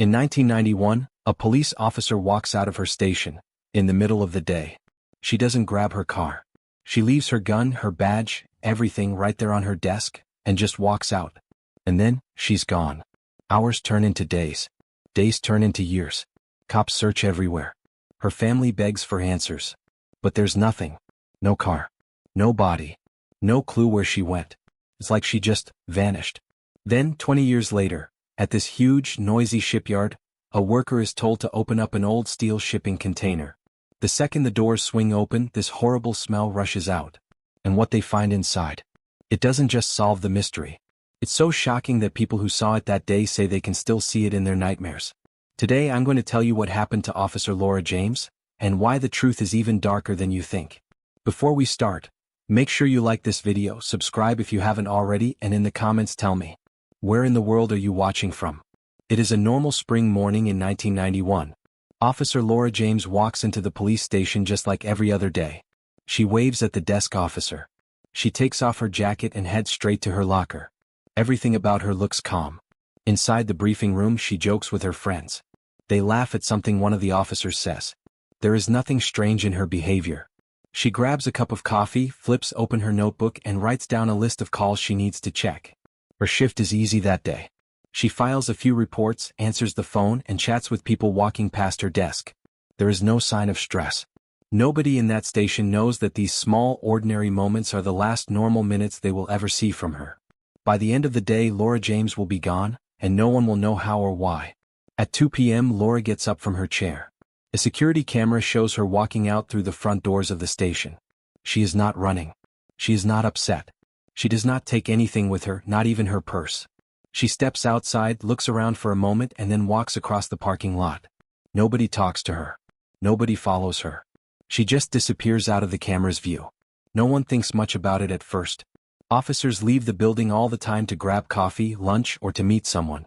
In 1991, a police officer walks out of her station, in the middle of the day. She doesn't grab her car. She leaves her gun, her badge, everything right there on her desk, and just walks out. And then, she's gone. Hours turn into days. Days turn into years. Cops search everywhere. Her family begs for answers. But there's nothing. No car. No body. No clue where she went. It's like she just vanished. Then, 20 years later, at this huge, noisy shipyard, a worker is told to open up an old steel shipping container. The second the doors swing open, this horrible smell rushes out. And what they find inside. It doesn't just solve the mystery. It's so shocking that people who saw it that day say they can still see it in their nightmares. Today I'm going to tell you what happened to Officer Laura James, and why the truth is even darker than you think. Before we start, make sure you like this video, subscribe if you haven't already, and in the comments tell me, where in the world are you watching from? It is a normal spring morning in 1991. Officer Laura James walks into the police station just like every other day. She waves at the desk officer. She takes off her jacket and heads straight to her locker. Everything about her looks calm. Inside the briefing room, she jokes with her friends. They laugh at something one of the officers says. There is nothing strange in her behavior. She grabs a cup of coffee, flips open her notebook, and writes down a list of calls she needs to check. Her shift is easy that day. She files a few reports, answers the phone, and chats with people walking past her desk. There is no sign of stress. Nobody in that station knows that these small, ordinary moments are the last normal minutes they will ever see from her. By the end of the day, Laura James will be gone, and no one will know how or why. At 2 p.m., Laura gets up from her chair. A security camera shows her walking out through the front doors of the station. She is not running. She is not upset. She does not take anything with her, not even her purse. She steps outside, looks around for a moment, and then walks across the parking lot. Nobody talks to her. Nobody follows her. She just disappears out of the camera's view. No one thinks much about it at first. Officers leave the building all the time to grab coffee, lunch, or to meet someone.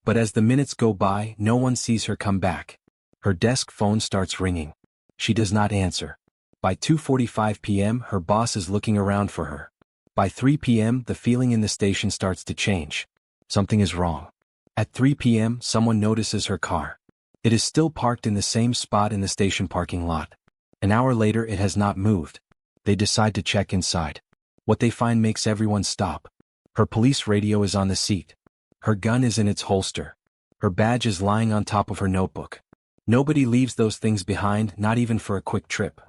But as the minutes go by, no one sees her come back. Her desk phone starts ringing. She does not answer. By 2:45 p.m., her boss is looking around for her. By 3 p.m., the feeling in the station starts to change. Something is wrong. At 3 p.m., someone notices her car. It is still parked in the same spot in the station parking lot. An hour later, it has not moved. They decide to check inside. What they find makes everyone stop. Her police radio is on the seat. Her gun is in its holster. Her badge is lying on top of her notebook. Nobody leaves those things behind, not even for a quick trip.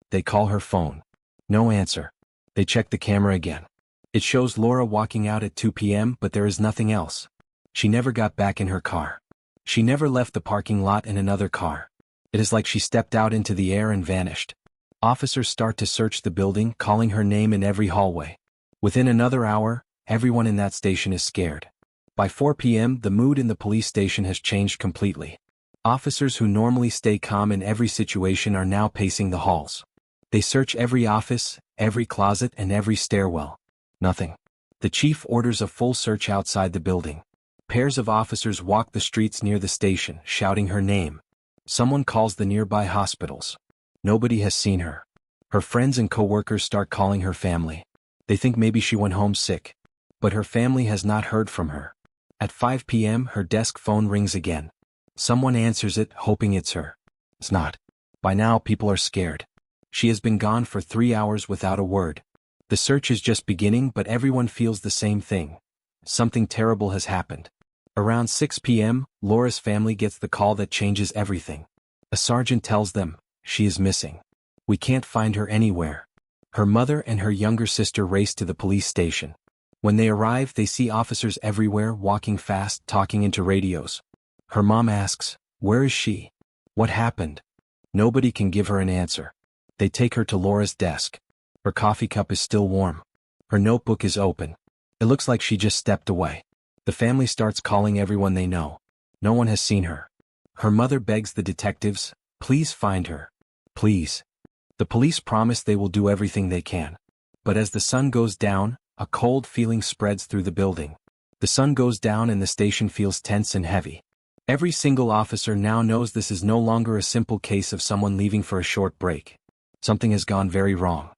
They call her phone. No answer. They check the camera again. It shows Laura walking out at 2 p.m., but there is nothing else. She never got back in her car. She never left the parking lot in another car. It is like she stepped out into the air and vanished. Officers start to search the building, calling her name in every hallway. Within another hour, everyone in that station is scared. By 4 p.m., the mood in the police station has changed completely. Officers who normally stay calm in every situation are now pacing the halls. They search every office, every closet, and every stairwell. Nothing. The chief orders a full search outside the building. Pairs of officers walk the streets near the station, shouting her name. Someone calls the nearby hospitals. Nobody has seen her. Her friends and co-workers start calling her family. They think maybe she went home sick. But her family has not heard from her. At 5 p.m., her desk phone rings again. Someone answers it, hoping it's her. It's not. By now, people are scared. She has been gone for 3 hours without a word. The search is just beginning, but everyone feels the same thing. Something terrible has happened. Around 6 p.m., Laura's family gets the call that changes everything. A sergeant tells them, she is missing. We can't find her anywhere. Her mother and her younger sister race to the police station. When they arrive, they see officers everywhere, walking fast, talking into radios. Her mom asks, where is she? What happened? Nobody can give her an answer. They take her to Laura's desk. Her coffee cup is still warm. Her notebook is open. It looks like she just stepped away. The family starts calling everyone they know. No one has seen her. Her mother begs the detectives, please find her. Please. The police promise they will do everything they can. But as the sun goes down, a cold feeling spreads through the building. The sun goes down and the station feels tense and heavy. Every single officer now knows this is no longer a simple case of someone leaving for a short break. Something has gone very wrong.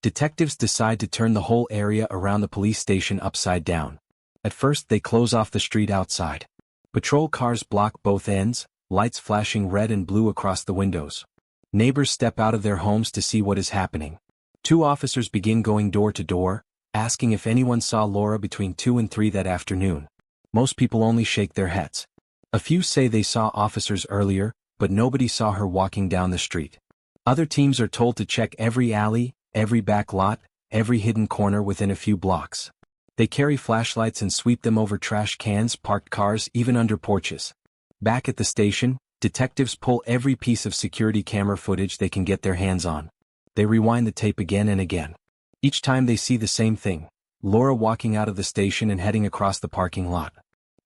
Detectives decide to turn the whole area around the police station upside down. At first, they close off the street outside. Patrol cars block both ends, lights flashing red and blue across the windows. Neighbors step out of their homes to see what is happening. 2 officers begin going door to door, asking if anyone saw Laura between 2 and 3 that afternoon. Most people only shake their heads. A few say they saw officers earlier, but nobody saw her walking down the street. Other teams are told to check every alley, every back lot, every hidden corner within a few blocks. They carry flashlights and sweep them over trash cans, parked cars, even under porches. Back at the station, detectives pull every piece of security camera footage they can get their hands on. They rewind the tape again and again. Each time they see the same thing: Laura walking out of the station and heading across the parking lot.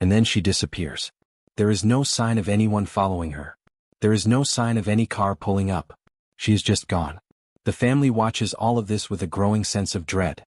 And then she disappears. There is no sign of anyone following her. There is no sign of any car pulling up. She is just gone. The family watches all of this with a growing sense of dread.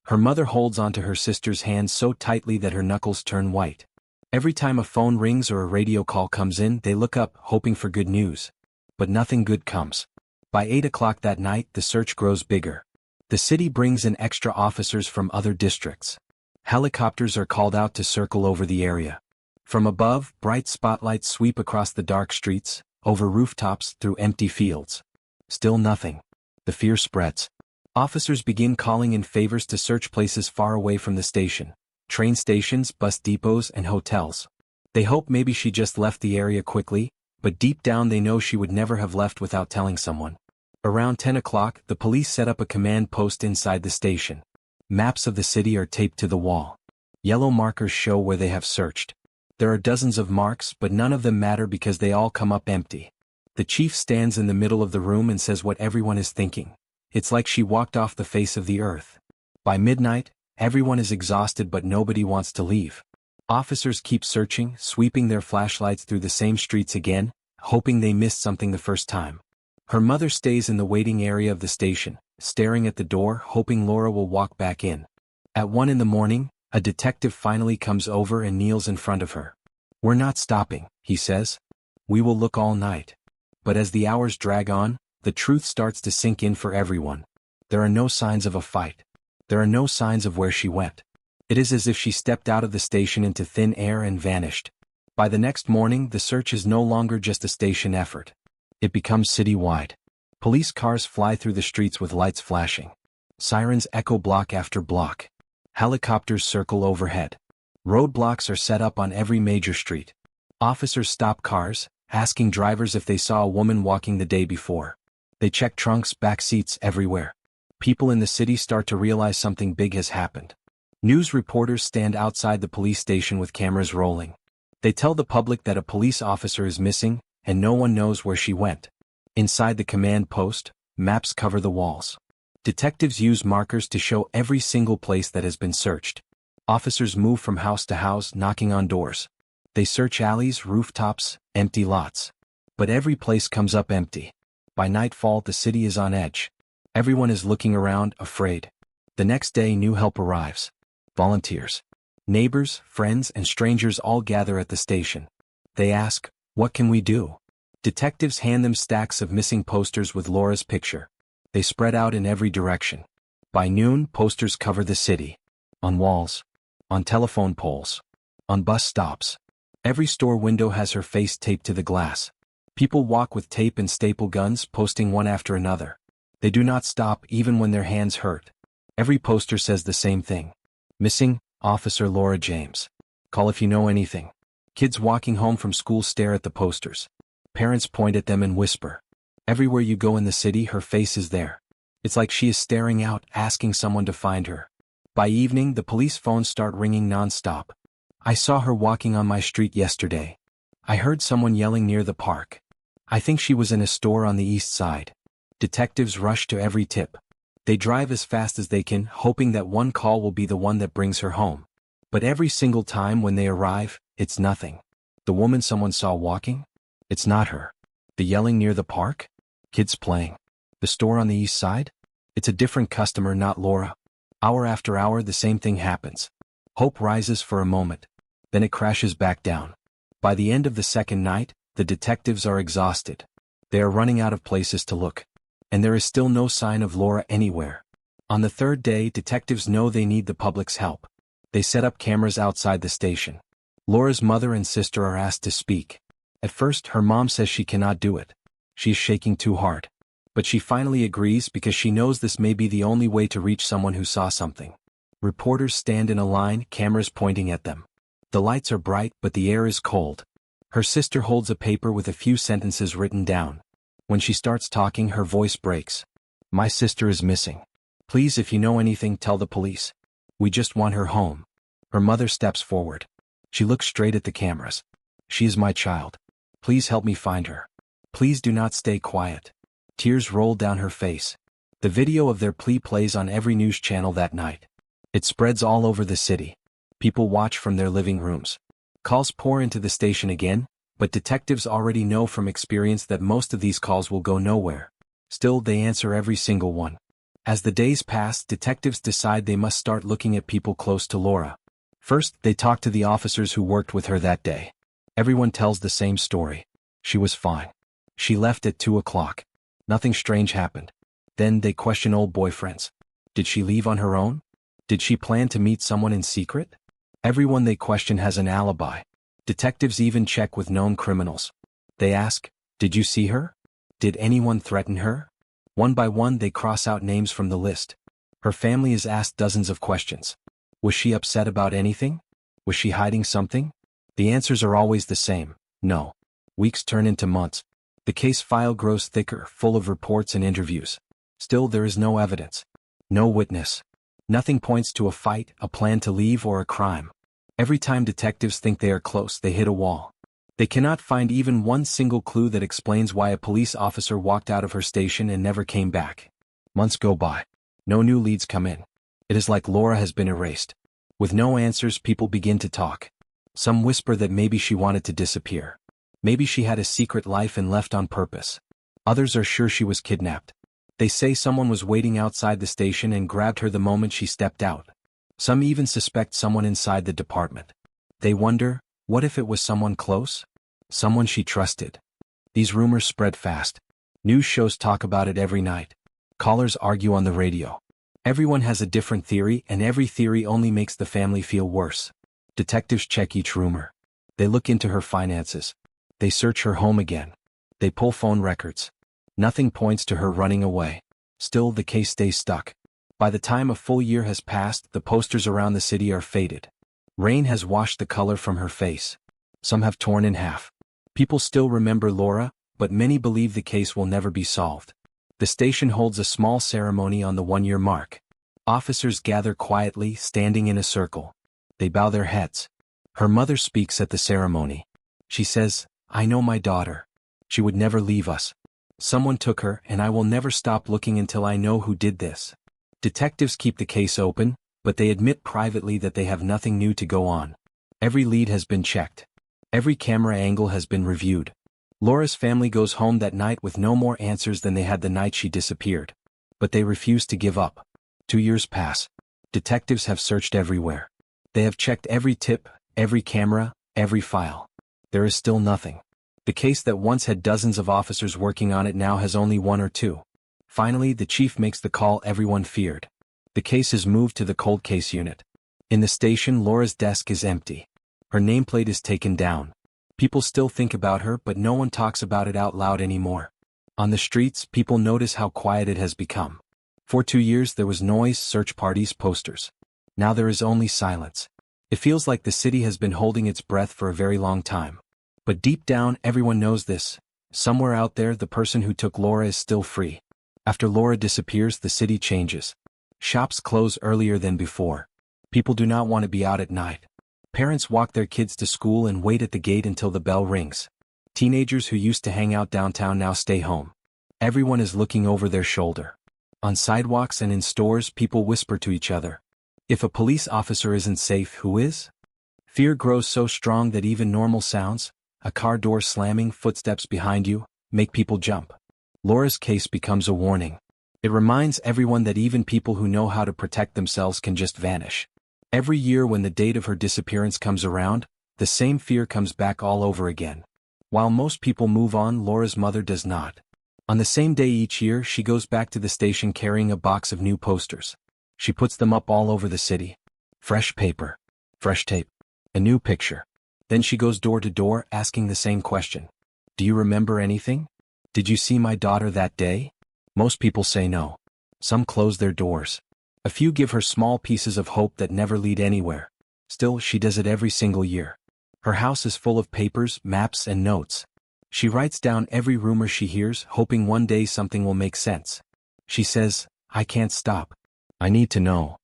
Her mother holds onto her sister's hand so tightly that her knuckles turn white. Every time a phone rings or a radio call comes in, they look up, hoping for good news. But nothing good comes. By 8 o'clock that night, the search grows bigger. The city brings in extra officers from other districts. Helicopters are called out to circle over the area. From above, bright spotlights sweep across the dark streets, over rooftops, through empty fields. Still nothing. The fear spreads. Officers begin calling in favors to search places far away from the station: train stations, bus depots, and hotels. They hope maybe she just left the area quickly, but deep down they know she would never have left without telling someone. Around 10 o'clock, the police set up a command post inside the station. Maps of the city are taped to the wall. Yellow markers show where they have searched. There are dozens of marks, but none of them matter because they all come up empty. The chief stands in the middle of the room and says what everyone is thinking. It's like she walked off the face of the earth. By midnight, everyone is exhausted but nobody wants to leave. Officers keep searching, sweeping their flashlights through the same streets again, hoping they missed something the first time. Her mother stays in the waiting area of the station, staring at the door, hoping Laura will walk back in. At 1 in the morning, a detective finally comes over and kneels in front of her. "We're not stopping," he says. "We will look all night." But as the hours drag on, the truth starts to sink in for everyone. There are no signs of a fight. There are no signs of where she went. It is as if she stepped out of the station into thin air and vanished. By the next morning, the search is no longer just a station effort. It becomes citywide. Police cars fly through the streets with lights flashing. Sirens echo block after block. Helicopters circle overhead. Roadblocks are set up on every major street. Officers stop cars, asking drivers if they saw a woman walking the day before. They check trunks, back seats, everywhere. People in the city start to realize something big has happened. News reporters stand outside the police station with cameras rolling. They tell the public that a police officer is missing, and no one knows where she went. Inside the command post, maps cover the walls. Detectives use markers to show every single place that has been searched. Officers move from house to house, knocking on doors. They search alleys, rooftops, empty lots. But every place comes up empty. By nightfall, the city is on edge. Everyone is looking around, afraid. The next day, new help arrives. Volunteers. Neighbors, friends, and strangers all gather at the station. They ask, "What can we do?" Detectives hand them stacks of missing posters with Laura's picture. They spread out in every direction. By noon, posters cover the city. On walls. On telephone poles. On bus stops. Every store window has her face taped to the glass. People walk with tape and staple guns, posting one after another. They do not stop even when their hands hurt. Every poster says the same thing. Missing, Officer Laura James. Call if you know anything. Kids walking home from school stare at the posters. Parents point at them and whisper. Everywhere you go in the city, her face is there. It's like she is staring out, asking someone to find her. By evening, the police phones start ringing non-stop. "I saw her walking on my street yesterday. I heard someone yelling near the park. I think she was in a store on the east side." Detectives rush to every tip. They drive as fast as they can, hoping that one call will be the one that brings her home. But every single time when they arrive, it's nothing. The woman someone saw walking? It's not her. The yelling near the park? Kids playing. The store on the east side? It's a different customer, not Laura. Hour after hour, the same thing happens. Hope rises for a moment. Then it crashes back down. By the end of the second night, the detectives are exhausted. They are running out of places to look. And there is still no sign of Laura anywhere. On the third day, detectives know they need the public's help. They set up cameras outside the station. Laura's mother and sister are asked to speak. At first, her mom says she cannot do it. She's shaking too hard. But she finally agrees because she knows this may be the only way to reach someone who saw something. Reporters stand in a line, cameras pointing at them. The lights are bright, but the air is cold. Her sister holds a paper with a few sentences written down. When she starts talking, her voice breaks. My sister is missing. Please, if you know anything, tell the police. We just want her home. Her mother steps forward. She looks straight at the cameras. She is my child. Please help me find her. Please do not stay quiet. Tears roll down her face. The video of their plea plays on every news channel that night. It spreads all over the city. People watch from their living rooms. Calls pour into the station again, but detectives already know from experience that most of these calls will go nowhere. Still, they answer every single one. As the days pass, detectives decide they must start looking at people close to Laura. First, they talk to the officers who worked with her that day. Everyone tells the same story. She was fine. She left at 2 o'clock. Nothing strange happened. Then they question old boyfriends. Did she leave on her own? Did she plan to meet someone in secret? Everyone they question has an alibi. Detectives even check with known criminals. They ask, did you see her? Did anyone threaten her? One by one they cross out names from the list. Her family is asked dozens of questions. Was she upset about anything? Was she hiding something? The answers are always the same, no. Weeks turn into months. The case file grows thicker, full of reports and interviews. Still, there is no evidence. No witness. Nothing points to a fight, a plan to leave, or a crime. Every time detectives think they are close, they hit a wall. They cannot find even one single clue that explains why a police officer walked out of her station and never came back. Months go by. No new leads come in. It is like Laura has been erased. With no answers, people begin to talk. Some whisper that maybe she wanted to disappear. Maybe she had a secret life and left on purpose. Others are sure she was kidnapped. They say someone was waiting outside the station and grabbed her the moment she stepped out. Some even suspect someone inside the department. They wonder, what if it was someone close? Someone she trusted. These rumors spread fast. News shows talk about it every night. Callers argue on the radio. Everyone has a different theory, and every theory only makes the family feel worse. Detectives check each rumor. They look into her finances. They search her home again. They pull phone records. Nothing points to her running away. Still, the case stays stuck. By the time a full year has passed, the posters around the city are faded. Rain has washed the color from her face. Some have torn in half. People still remember Laura, but many believe the case will never be solved. The station holds a small ceremony on the 1-year mark. Officers gather quietly, standing in a circle. They bow their heads. Her mother speaks at the ceremony. She says, I know my daughter. She would never leave us. Someone took her, and I will never stop looking until I know who did this. Detectives keep the case open, but they admit privately that they have nothing new to go on. Every lead has been checked. Every camera angle has been reviewed. Laura's family goes home that night with no more answers than they had the night she disappeared. But they refuse to give up. 2 years pass. Detectives have searched everywhere. They have checked every tip, every camera, every file. There is still nothing. The case that once had dozens of officers working on it now has only 1 or 2. Finally, the chief makes the call everyone feared. The case is moved to the cold case unit. In the station, Laura's desk is empty. Her nameplate is taken down. People still think about her, but no one talks about it out loud anymore. On the streets, people notice how quiet it has become. For 2 years there was noise, search parties, posters. Now there is only silence. It feels like the city has been holding its breath for a very long time. But deep down, everyone knows this. Somewhere out there, the person who took Laura is still free. After Laura disappears, the city changes. Shops close earlier than before. People do not want to be out at night. Parents walk their kids to school and wait at the gate until the bell rings. Teenagers who used to hang out downtown now stay home. Everyone is looking over their shoulder. On sidewalks and in stores, people whisper to each other. If a police officer isn't safe, who is? Fear grows so strong that even normal sounds, a car door slamming, footsteps behind you, make people jump. Laura's case becomes a warning. It reminds everyone that even people who know how to protect themselves can just vanish. Every year when the date of her disappearance comes around, the same fear comes back all over again. While most people move on, Laura's mother does not. On the same day each year, she goes back to the station carrying a box of new posters. She puts them up all over the city. Fresh paper. Fresh tape. A new picture. Then she goes door to door asking the same question. Do you remember anything? Did you see my daughter that day? Most people say no. Some close their doors. A few give her small pieces of hope that never lead anywhere. Still, she does it every single year. Her house is full of papers, maps, and notes. She writes down every rumor she hears, hoping one day something will make sense. She says, I can't stop. I need to know.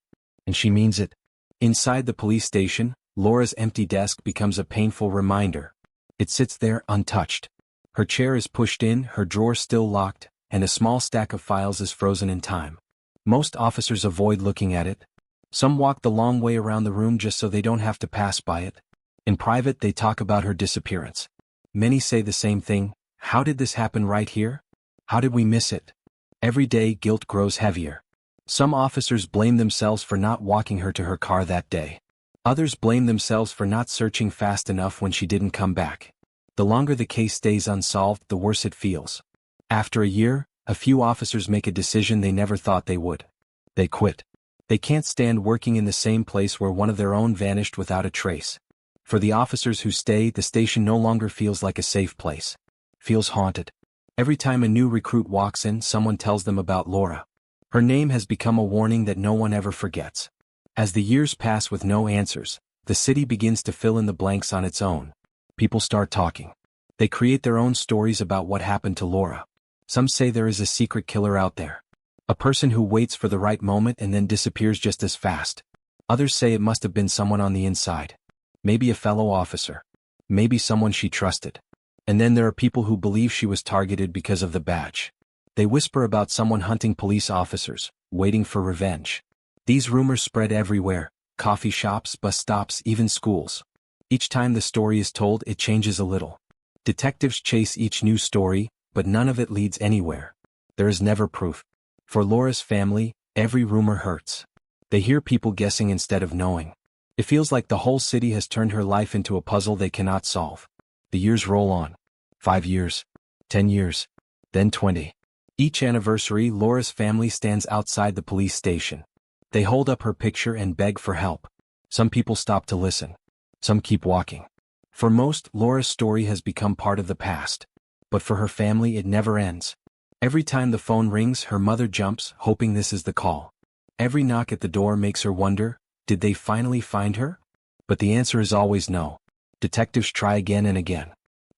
And she means it. Inside the police station, Laura's empty desk becomes a painful reminder. It sits there untouched. Her chair is pushed in, her drawer still locked, and a small stack of files is frozen in time. Most officers avoid looking at it. Some walk the long way around the room just so they don't have to pass by it. In private, they talk about her disappearance. Many say the same thing. How did this happen right here? How did we miss it? Every day, guilt grows heavier. Some officers blame themselves for not walking her to her car that day. Others blame themselves for not searching fast enough when she didn't come back. The longer the case stays unsolved, the worse it feels. After a year, a few officers make a decision they never thought they would. They quit. They can't stand working in the same place where one of their own vanished without a trace. For the officers who stay, the station no longer feels like a safe place. Feels haunted. Every time a new recruit walks in, someone tells them about Laura. Her name has become a warning that no one ever forgets. As the years pass with no answers, the city begins to fill in the blanks on its own. People start talking. They create their own stories about what happened to Laura. Some say there is a secret killer out there. A person who waits for the right moment and then disappears just as fast. Others say it must have been someone on the inside. Maybe a fellow officer. Maybe someone she trusted. And then there are people who believe she was targeted because of the badge. They whisper about someone hunting police officers, waiting for revenge. These rumors spread everywhere, coffee shops, bus stops, even schools. Each time the story is told, it changes a little. Detectives chase each new story, but none of it leads anywhere. There is never proof. For Laura's family, every rumor hurts. They hear people guessing instead of knowing. It feels like the whole city has turned her life into a puzzle they cannot solve. The years roll on. 5 years. 10 years. Then 20. Each anniversary, Laura's family stands outside the police station. They hold up her picture and beg for help. Some people stop to listen. Some keep walking. For most, Laura's story has become part of the past. But for her family, it never ends. Every time the phone rings, her mother jumps, hoping this is the call. Every knock at the door makes her wonder, did they finally find her? But the answer is always no. Detectives try again and again.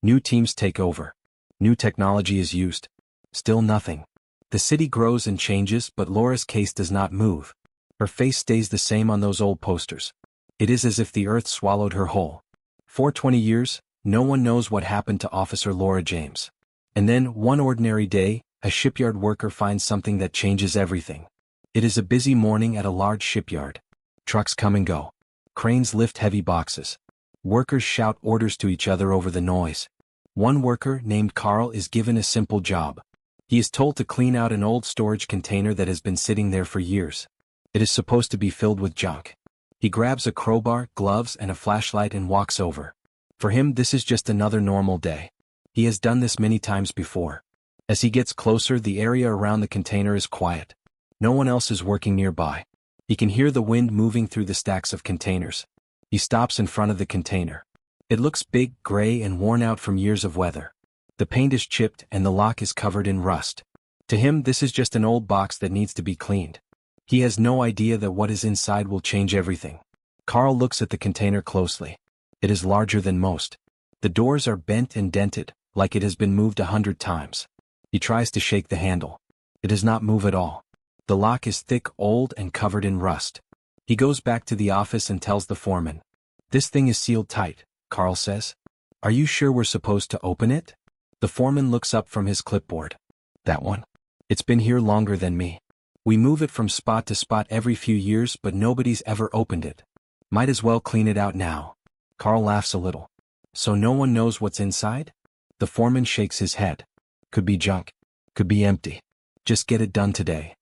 New teams take over. New technology is used. Still nothing. The city grows and changes, but Laura's case does not move. Her face stays the same on those old posters. It is as if the earth swallowed her whole. For 20 years, no one knows what happened to Officer Laura James. And then, one ordinary day, a shipyard worker finds something that changes everything. It is a busy morning at a large shipyard. Trucks come and go. Cranes lift heavy boxes. Workers shout orders to each other over the noise. One worker, named Carl, is given a simple job. He is told to clean out an old storage container that has been sitting there for years. It is supposed to be filled with junk. He grabs a crowbar, gloves, and a flashlight and walks over. For him, this is just another normal day. He has done this many times before. As he gets closer, the area around the container is quiet. No one else is working nearby. He can hear the wind moving through the stacks of containers. He stops in front of the container. It looks big, gray, and worn out from years of weather. The paint is chipped and the lock is covered in rust. To him, this is just an old box that needs to be cleaned. He has no idea that what is inside will change everything. Carl looks at the container closely. It is larger than most. The doors are bent and dented, like it has been moved 100 times. He tries to shake the handle. It does not move at all. The lock is thick, old, and covered in rust. He goes back to the office and tells the foreman. "This thing is sealed tight," Carl says. "Are you sure we're supposed to open it?" The foreman looks up from his clipboard. "That one? It's been here longer than me. We move it from spot to spot every few years, but nobody's ever opened it. Might as well clean it out now." Carl laughs a little. "So no one knows what's inside?" The foreman shakes his head. "Could be junk. Could be empty. Just get it done today."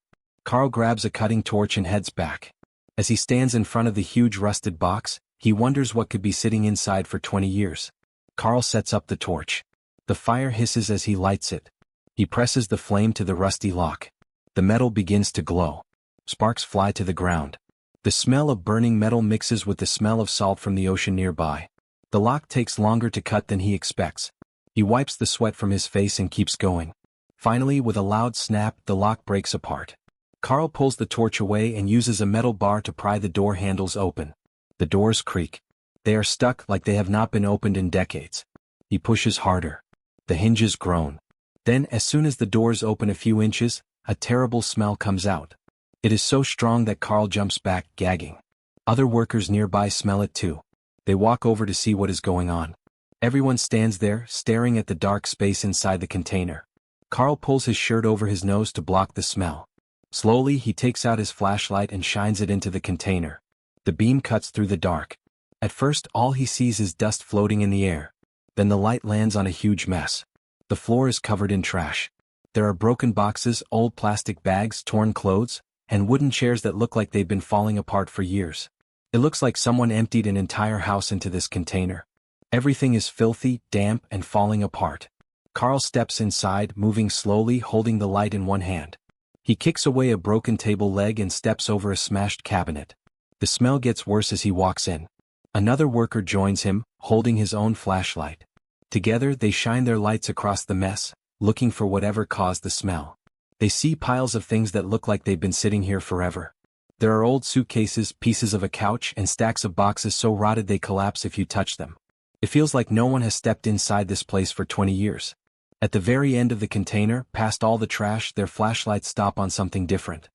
Carl grabs a cutting torch and heads back. As he stands in front of the huge rusted box, he wonders what could be sitting inside for 20 years. Carl sets up the torch. The fire hisses as he lights it. He presses the flame to the rusty lock. The metal begins to glow. Sparks fly to the ground. The smell of burning metal mixes with the smell of salt from the ocean nearby. The lock takes longer to cut than he expects. He wipes the sweat from his face and keeps going. Finally, with a loud snap, the lock breaks apart. Carl pulls the torch away and uses a metal bar to pry the door handles open. The doors creak. They are stuck like they have not been opened in decades. He pushes harder. The hinges groan. Then, as soon as the doors open a few inches, a terrible smell comes out. It is so strong that Carl jumps back, gagging. Other workers nearby smell it too. They walk over to see what is going on. Everyone stands there, staring at the dark space inside the container. Carl pulls his shirt over his nose to block the smell. Slowly, he takes out his flashlight and shines it into the container. The beam cuts through the dark. At first, all he sees is dust floating in the air. Then the light lands on a huge mess. The floor is covered in trash. There are broken boxes, old plastic bags, torn clothes, and wooden chairs that look like they've been falling apart for years. It looks like someone emptied an entire house into this container. Everything is filthy, damp, and falling apart. Carl steps inside, moving slowly, holding the light in one hand. He kicks away a broken table leg and steps over a smashed cabinet. The smell gets worse as he walks in. Another worker joins him, holding his own flashlight. Together they shine their lights across the mess, looking for whatever caused the smell. They see piles of things that look like they've been sitting here forever. There are old suitcases, pieces of a couch, and stacks of boxes so rotted they collapse if you touch them. It feels like no one has stepped inside this place for 20 years. At the very end of the container, past all the trash, their flashlights stop on something different.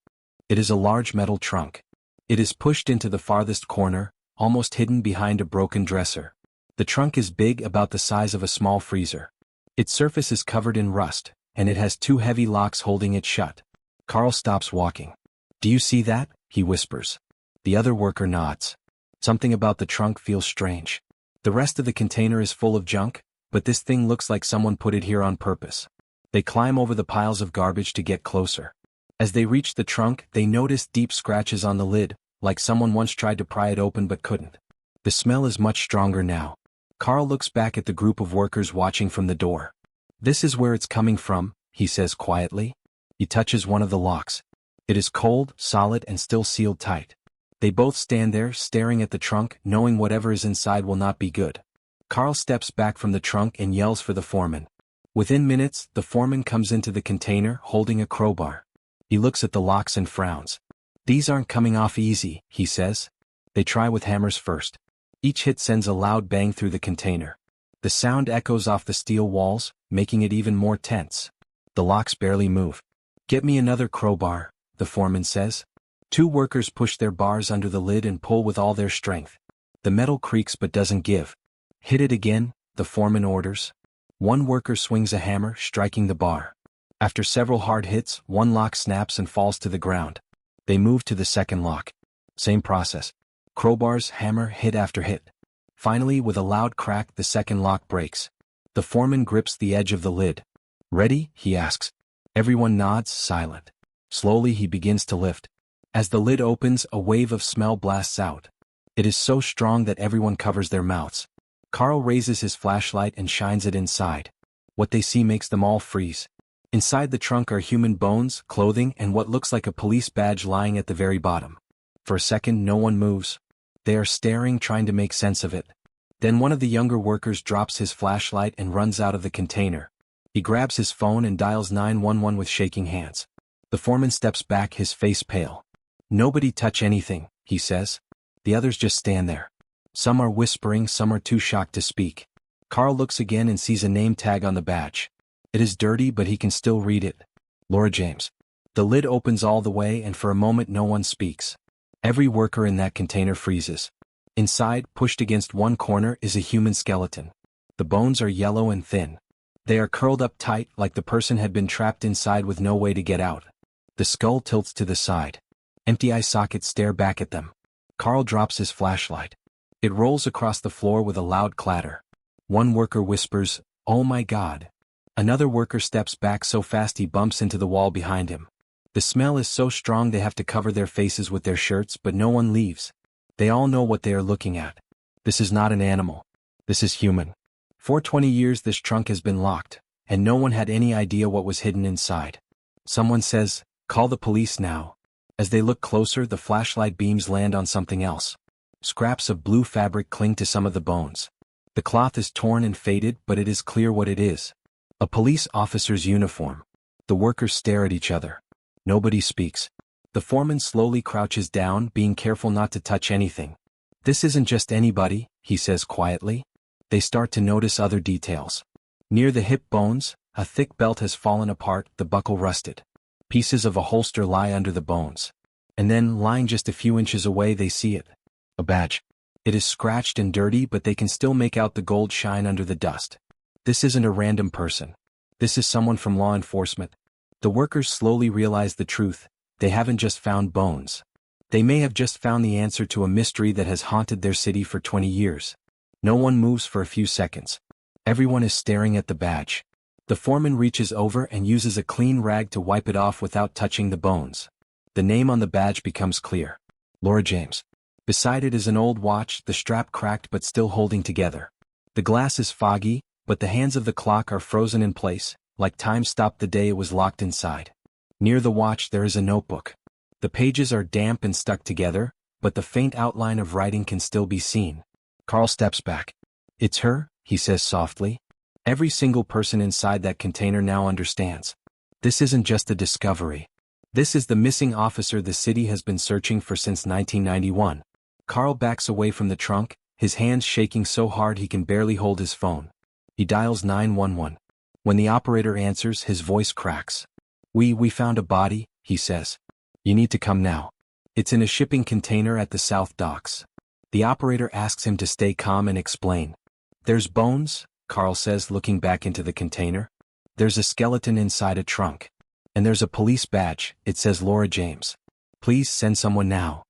It is a large metal trunk. It is pushed into the farthest corner, almost hidden behind a broken dresser. The trunk is big, about the size of a small freezer. Its surface is covered in rust, and it has two heavy locks holding it shut. Carl stops walking. "Do you see that?" he whispers. The other worker nods. Something about the trunk feels strange. The rest of the container is full of junk, but this thing looks like someone put it here on purpose. They climb over the piles of garbage to get closer. As they reach the trunk, they notice deep scratches on the lid, like someone once tried to pry it open but couldn't. The smell is much stronger now. Carl looks back at the group of workers watching from the door. "This is where it's coming from," he says quietly. He touches one of the locks. It is cold, solid, and still sealed tight. They both stand there, staring at the trunk, knowing whatever is inside will not be good. Carl steps back from the trunk and yells for the foreman. Within minutes, the foreman comes into the container, holding a crowbar. He looks at the locks and frowns. "These aren't coming off easy," he says. They try with hammers first. Each hit sends a loud bang through the container. The sound echoes off the steel walls, making it even more tense. The locks barely move. "Get me another crowbar," the foreman says. Two workers push their bars under the lid and pull with all their strength. The metal creaks but doesn't give. "Hit it again," the foreman orders. One worker swings a hammer, striking the bar. After several hard hits, one lock snaps and falls to the ground. They move to the second lock. Same process. Crowbars, hammer, hit after hit. Finally, with a loud crack, the second lock breaks. The foreman grips the edge of the lid. "Ready?" he asks. Everyone nods, silent. Slowly he begins to lift. As the lid opens, a wave of smell blasts out. It is so strong that everyone covers their mouths. Carl raises his flashlight and shines it inside. What they see makes them all freeze. Inside the trunk are human bones, clothing, and what looks like a police badge lying at the very bottom. For a second, no one moves. They are staring, trying to make sense of it. Then one of the younger workers drops his flashlight and runs out of the container. He grabs his phone and dials 911 with shaking hands. The foreman steps back, his face pale. "Nobody touch anything," he says. The others just stand there. Some are whispering, some are too shocked to speak. Carl looks again and sees a name tag on the badge. It is dirty, but he can still read it. Laura James. The lid opens all the way, and for a moment no one speaks. Every worker in that container freezes. Inside, pushed against one corner, is a human skeleton. The bones are yellow and thin. They are curled up tight, like the person had been trapped inside with no way to get out. The skull tilts to the side. Empty eye sockets stare back at them. Carl drops his flashlight. It rolls across the floor with a loud clatter. One worker whispers, "Oh my God." Another worker steps back so fast he bumps into the wall behind him. The smell is so strong they have to cover their faces with their shirts, but no one leaves. They all know what they are looking at. This is not an animal. This is human. For 20 years this trunk has been locked, and no one had any idea what was hidden inside. Someone says, "Call the police now." As they look closer, the flashlight beams land on something else. Scraps of blue fabric cling to some of the bones. The cloth is torn and faded, but it is clear what it is. A police officer's uniform. The workers stare at each other. Nobody speaks. The foreman slowly crouches down, being careful not to touch anything. This isn't just anybody, he says quietly. They start to notice other details. Near the hip bones, a thick belt has fallen apart, the buckle rusted. Pieces of a holster lie under the bones. And then, lying just a few inches away, they see it. A badge. It is scratched and dirty, but they can still make out the gold shine under the dust. This isn't a random person. This is someone from law enforcement. The workers slowly realize the truth. They haven't just found bones. They may have just found the answer to a mystery that has haunted their city for 20 years. No one moves for a few seconds. Everyone is staring at the badge. The foreman reaches over and uses a clean rag to wipe it off without touching the bones. The name on the badge becomes clear. Laura James. Beside it is an old watch, the strap cracked but still holding together. The glass is foggy, but the hands of the clock are frozen in place, like time stopped the day it was locked inside. Near the watch there is a notebook. The pages are damp and stuck together, but the faint outline of writing can still be seen. Carl steps back. It's her, he says softly. Every single person inside that container now understands. This isn't just a discovery. This is the missing officer the city has been searching for since 1991. Carl backs away from the trunk, his hands shaking so hard he can barely hold his phone. He dials 911. When the operator answers, his voice cracks. We found a body, he says. You need to come now. It's in a shipping container at the south docks. The operator asks him to stay calm and explain. There's bones, Carl says, looking back into the container. There's a skeleton inside a trunk. And there's a police badge, it says Laura James. Please send someone now.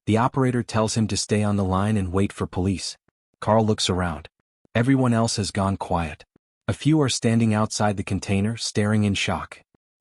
The operator tells him to stay on the line and wait for police. Carl looks around. Everyone else has gone quiet. A few are standing outside the container, staring in shock.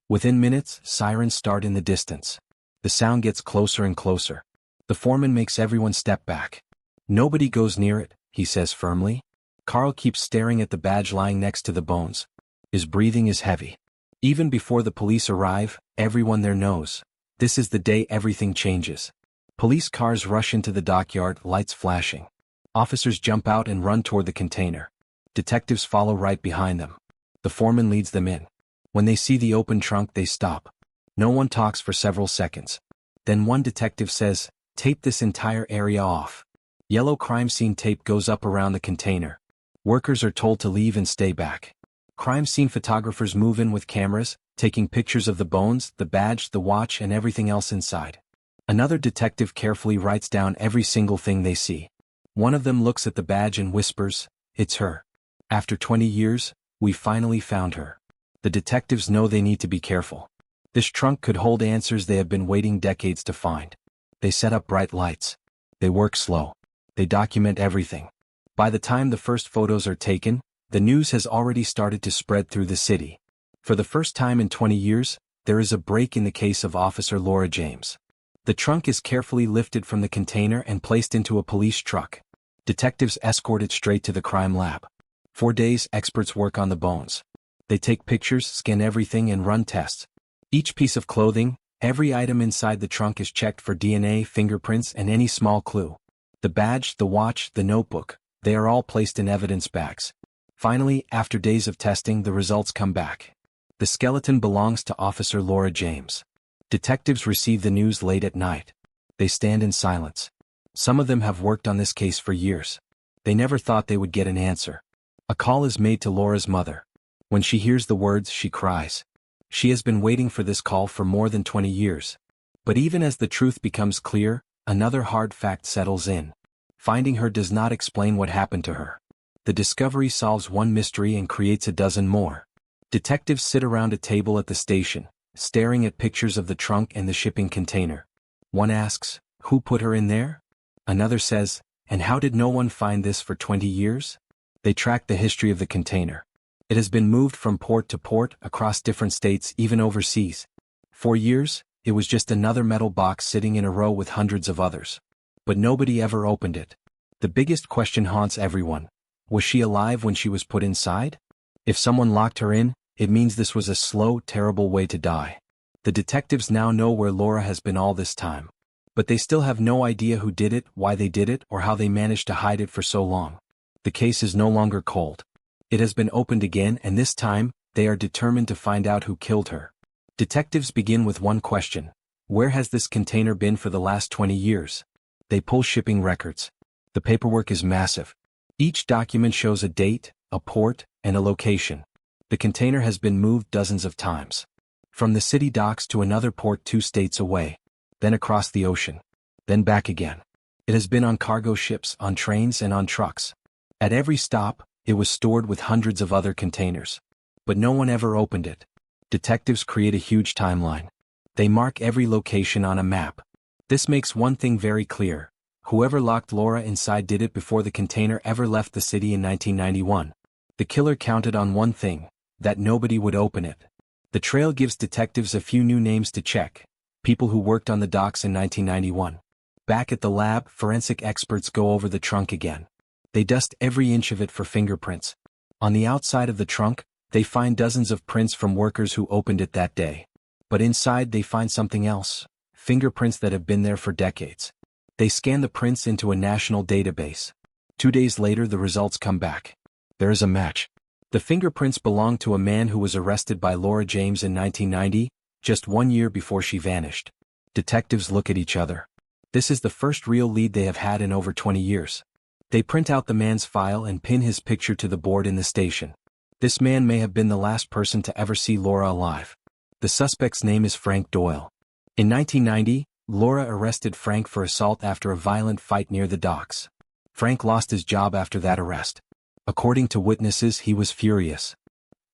Within minutes, sirens start in the distance. The sound gets closer and closer. The foreman makes everyone step back. Nobody goes near it, he says firmly. Carl keeps staring at the badge lying next to the bones. His breathing is heavy. Even before the police arrive, everyone there knows. This is the day everything changes. Police cars rush into the dockyard, lights flashing. Officers jump out and run toward the container. Detectives follow right behind them. The foreman leads them in. When they see the open trunk, they stop. No one talks for several seconds. Then one detective says, "Tape this entire area off." Yellow crime scene tape goes up around the container. Workers are told to leave and stay back. Crime scene photographers move in with cameras, taking pictures of the bones, the badge, the watch, and everything else inside. Another detective carefully writes down every single thing they see. One of them looks at the badge and whispers, "It's her. After 20 years, we finally found her." The detectives know they need to be careful. This trunk could hold answers they have been waiting decades to find. They set up bright lights. They work slow. They document everything. By the time the first photos are taken, the news has already started to spread through the city. For the first time in 20 years, there is a break in the case of Officer Laura James. The trunk is carefully lifted from the container and placed into a police truck. Detectives escort it straight to the crime lab. 4 days, experts work on the bones. They take pictures, scan everything, and run tests. Each piece of clothing, every item inside the trunk is checked for DNA, fingerprints, and any small clue. The badge, the watch, the notebook, they are all placed in evidence bags. Finally, after days of testing, the results come back. The skeleton belongs to Officer Laura James. Detectives receive the news late at night. They stand in silence. Some of them have worked on this case for years. They never thought they would get an answer. A call is made to Laura's mother. When she hears the words, she cries. She has been waiting for this call for more than 20 years. But even as the truth becomes clear, another hard fact settles in. Finding her does not explain what happened to her. The discovery solves one mystery and creates a dozen more. Detectives sit around a table at the station, staring at pictures of the trunk and the shipping container. One asks, "Who put her in there?" Another says, "And how did no one find this for 20 years? They track the history of the container. It has been moved from port to port, across different states, even overseas. For years, it was just another metal box sitting in a row with hundreds of others. But nobody ever opened it. The biggest question haunts everyone. Was she alive when she was put inside? If someone locked her in, it means this was a slow, terrible way to die. The detectives now know where Laura has been all this time. But they still have no idea who did it, why they did it, or how they managed to hide it for so long. The case is no longer cold. It has been opened again, and this time, they are determined to find out who killed her. Detectives begin with one question. Where has this container been for the last 20 years? They pull shipping records. The paperwork is massive. Each document shows a date, a port, and a location. The container has been moved dozens of times. From the city docks to another port 2 states away. Then across the ocean. Then back again. It has been on cargo ships, on trains, and on trucks. At every stop, it was stored with hundreds of other containers. But no one ever opened it. Detectives create a huge timeline. They mark every location on a map. This makes one thing very clear. Whoever locked Laura inside did it before the container ever left the city in 1991. The killer counted on one thing, that nobody would open it. The trail gives detectives a few new names to check. People who worked on the docks in 1991. Back at the lab, forensic experts go over the trunk again. They dust every inch of it for fingerprints. On the outside of the trunk, they find dozens of prints from workers who opened it that day. But inside they find something else, fingerprints that have been there for decades. They scan the prints into a national database. 2 days later the results come back. There is a match. The fingerprints belong to a man who was arrested by Laura James in 1990, just 1 year before she vanished. Detectives look at each other. This is the first real lead they have had in over 20 years. They print out the man's file and pin his picture to the board in the station. This man may have been the last person to ever see Laura alive. The suspect's name is Frank Doyle. In 1990, Laura arrested Frank for assault after a violent fight near the docks. Frank lost his job after that arrest. According to witnesses, he was furious.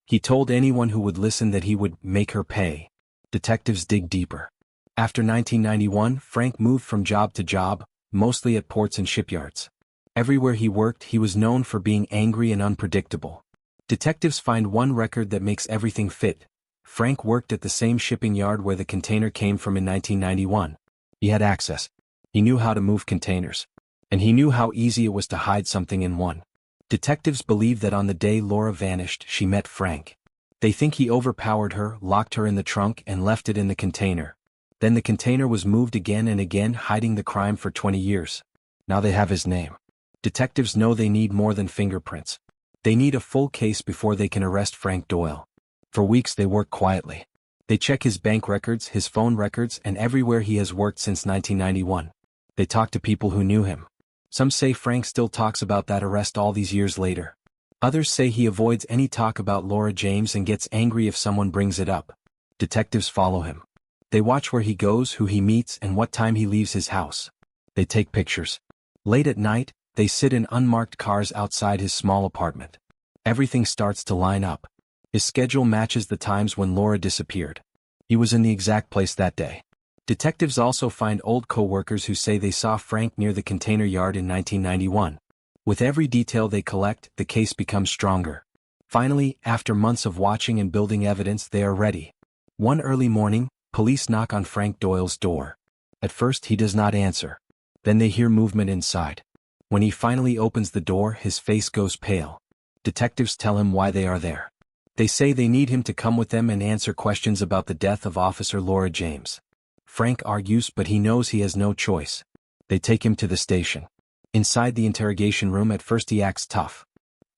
He told anyone who would listen that he would make her pay. Detectives dig deeper. After 1991, Frank moved from job to job, mostly at ports and shipyards. Everywhere he worked, he was known for being angry and unpredictable. Detectives find one record that makes everything fit. Frank worked at the same shipping yard where the container came from in 1991. He had access. He knew how to move containers. And he knew how easy it was to hide something in one. Detectives believe that on the day Laura vanished, she met Frank. They think he overpowered her, locked her in the trunk, and left it in the container. Then the container was moved again and again, hiding the crime for 20 years. Now they have his name. Detectives know they need more than fingerprints. They need a full case before they can arrest Frank Doyle. For weeks they work quietly. They check his bank records, his phone records, and everywhere he has worked since 1991. They talk to people who knew him. Some say Frank still talks about that arrest all these years later. Others say he avoids any talk about Laura James and gets angry if someone brings it up. Detectives follow him. They watch where he goes, who he meets, and what time he leaves his house. They take pictures. Late at night, they sit in unmarked cars outside his small apartment. Everything starts to line up. His schedule matches the times when Laura disappeared. He was in the exact place that day. Detectives also find old co-workers who say they saw Frank near the container yard in 1991. With every detail they collect, the case becomes stronger. Finally, after months of watching and building evidence, they are ready. One early morning, police knock on Frank Doyle's door. At first he does not answer. Then they hear movement inside. When he finally opens the door, his face goes pale. Detectives tell him why they are there. They say they need him to come with them and answer questions about the death of Officer Laura James. Frank argues, but he knows he has no choice. They take him to the station. Inside the interrogation room, at first he acts tough.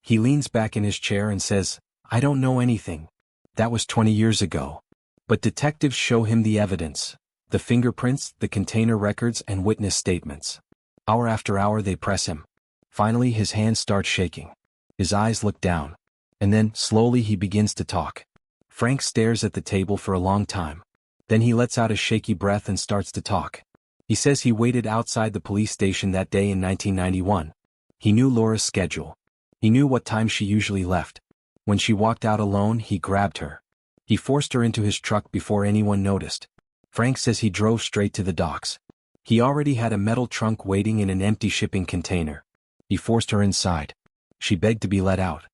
He leans back in his chair and says, "I don't know anything. That was 20 years ago." But detectives show him the evidence, the fingerprints, the container records, and witness statements. Hour after hour they press him. Finally his hands start shaking. His eyes look down. And then, slowly he begins to talk. Frank stares at the table for a long time. Then he lets out a shaky breath and starts to talk. He says he waited outside the police station that day in 1991. He knew Laura's schedule. He knew what time she usually left. When she walked out alone, he grabbed her. He forced her into his truck before anyone noticed. Frank says he drove straight to the docks. He already had a metal trunk waiting in an empty shipping container. He forced her inside. She begged to be let out.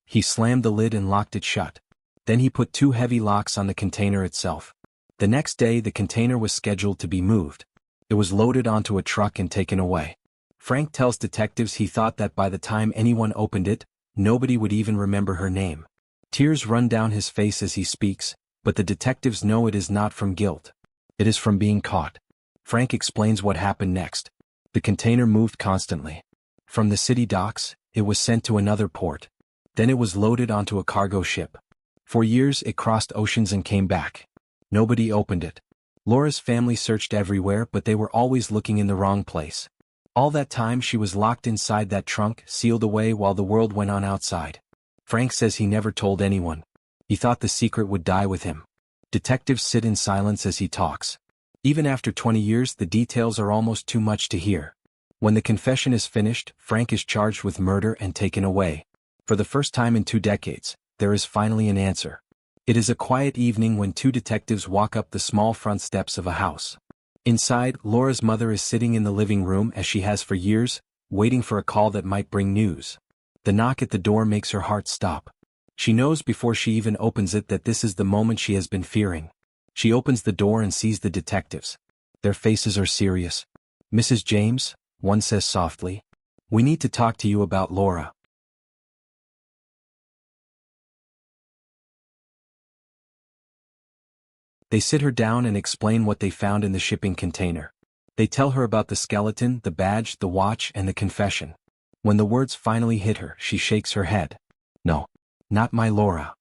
He slammed the lid and locked it shut. Then he put 2 heavy locks on the container itself. The next day the container was scheduled to be moved. It was loaded onto a truck and taken away. Frank tells detectives he thought that by the time anyone opened it, nobody would even remember her name. Tears run down his face as he speaks, but the detectives know it is not from guilt. It is from being caught. Frank explains what happened next. The container moved constantly. From the city docks, it was sent to another port. Then it was loaded onto a cargo ship. For years it crossed oceans and came back. Nobody opened it. Laura's family searched everywhere, but they were always looking in the wrong place. All that time she was locked inside that trunk, sealed away while the world went on outside. Frank says he never told anyone. He thought the secret would die with him. Detectives sit in silence as he talks. Even after 20 years, the details are almost too much to hear. When the confession is finished, Frank is charged with murder and taken away. For the first time in 2 decades, there is finally an answer. It is a quiet evening when 2 detectives walk up the small front steps of a house. Inside, Laura's mother is sitting in the living room as she has for years, waiting for a call that might bring news. The knock at the door makes her heart stop. She knows before she even opens it that this is the moment she has been fearing. She opens the door and sees the detectives. Their faces are serious. "Mrs. James," one says softly, "we need to talk to you about Laura." They sit her down and explain what they found in the shipping container. They tell her about the skeleton, the badge, the watch, and the confession. When the words finally hit her, she shakes her head. "No. Not my Laura."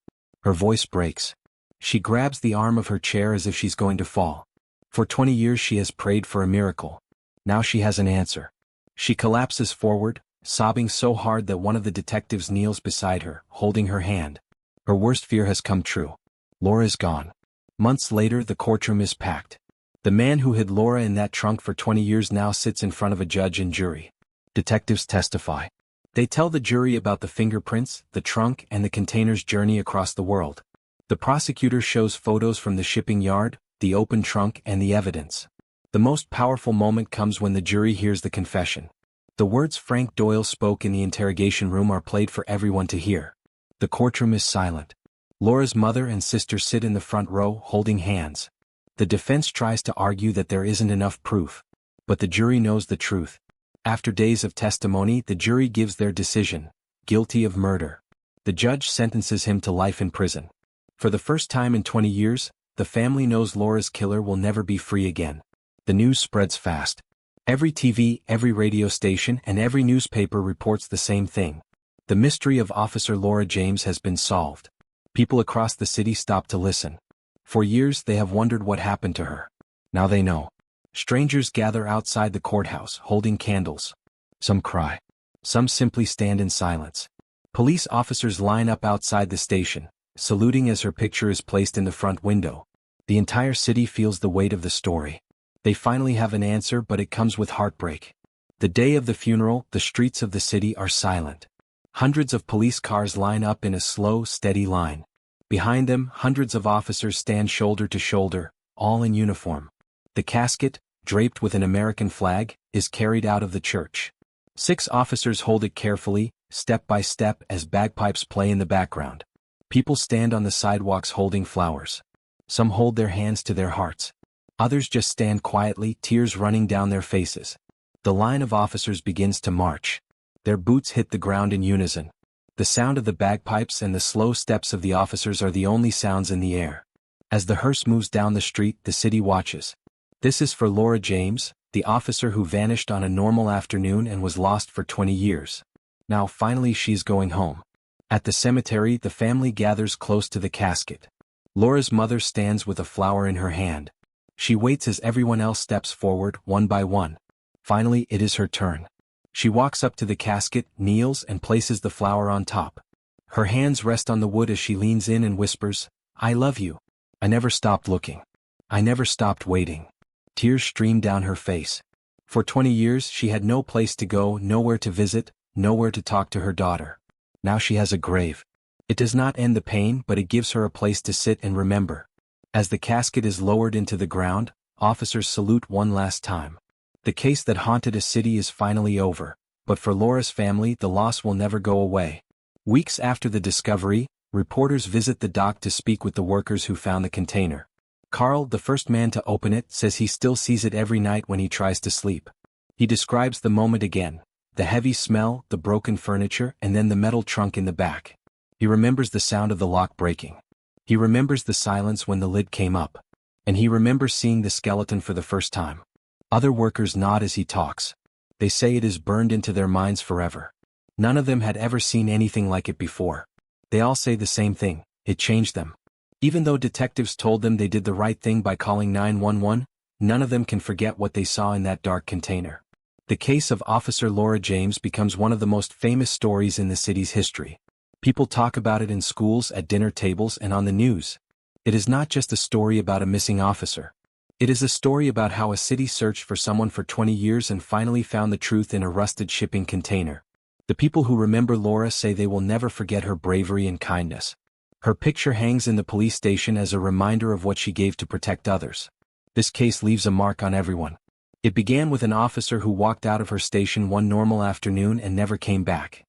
Her voice breaks. She grabs the arm of her chair as if she's going to fall. For 20 years she has prayed for a miracle. Now she has an answer. She collapses forward, sobbing so hard that one of the detectives kneels beside her, holding her hand. Her worst fear has come true. Laura is gone. Months later, the courtroom is packed. The man who hid Laura in that trunk for 20 years now sits in front of a judge and jury. Detectives testify. They tell the jury about the fingerprints, the trunk, and the container's journey across the world. The prosecutor shows photos from the shipping yard, the open trunk, and the evidence. The most powerful moment comes when the jury hears the confession. The words Frank Doyle spoke in the interrogation room are played for everyone to hear. The courtroom is silent. Laura's mother and sister sit in the front row, holding hands. The defense tries to argue that there isn't enough proof. But the jury knows the truth. After days of testimony, the jury gives their decision: guilty of murder. The judge sentences him to life in prison. For the first time in 20 years, the family knows Laura's killer will never be free again. The news spreads fast. Every TV, every radio station, and every newspaper reports the same thing. The mystery of Officer Laura James has been solved. People across the city stop to listen. For years they have wondered what happened to her. Now they know. Strangers gather outside the courthouse, holding candles. Some cry. Some simply stand in silence. Police officers line up outside the station, saluting as her picture is placed in the front window. The entire city feels the weight of the story. They finally have an answer, but it comes with heartbreak. The day of the funeral, the streets of the city are silent. Hundreds of police cars line up in a slow, steady line. Behind them, hundreds of officers stand shoulder to shoulder, all in uniform. The casket, draped with an American flag, is carried out of the church. 6 officers hold it carefully, step by step, as bagpipes play in the background. People stand on the sidewalks holding flowers. Some hold their hands to their hearts. Others just stand quietly, tears running down their faces. The line of officers begins to march. Their boots hit the ground in unison. The sound of the bagpipes and the slow steps of the officers are the only sounds in the air. As the hearse moves down the street, the city watches. This is for Laura James, the officer who vanished on a normal afternoon and was lost for 20 years. Now finally she's going home. At the cemetery, the family gathers close to the casket. Laura's mother stands with a flower in her hand. She waits as everyone else steps forward, one by one. Finally, it is her turn. She walks up to the casket, kneels, and places the flower on top. Her hands rest on the wood as she leans in and whispers, "I love you. I never stopped looking. I never stopped waiting." Tears stream down her face. For 20 years she had no place to go, nowhere to visit, nowhere to talk to her daughter. Now she has a grave. It does not end the pain, but it gives her a place to sit and remember. As the casket is lowered into the ground, officers salute one last time. The case that haunted a city is finally over, but for Laura's family the loss will never go away. Weeks after the discovery, reporters visit the dock to speak with the workers who found the container. Carl, the first man to open it, says he still sees it every night when he tries to sleep. He describes the moment again: the heavy smell, the broken furniture, and then the metal trunk in the back. He remembers the sound of the lock breaking. He remembers the silence when the lid came up. And he remembers seeing the skeleton for the first time. Other workers nod as he talks. They say it is burned into their minds forever. None of them had ever seen anything like it before. They all say the same thing: it changed them. Even though detectives told them they did the right thing by calling 911, none of them can forget what they saw in that dark container. The case of Officer Laura James becomes one of the most famous stories in the city's history. People talk about it in schools, at dinner tables, and on the news. It is not just a story about a missing officer. It is a story about how a city searched for someone for 20 years and finally found the truth in a rusted shipping container. The people who remember Laura say they will never forget her bravery and kindness. Her picture hangs in the police station as a reminder of what she gave to protect others. This case leaves a mark on everyone. It began with an officer who walked out of her station one normal afternoon and never came back.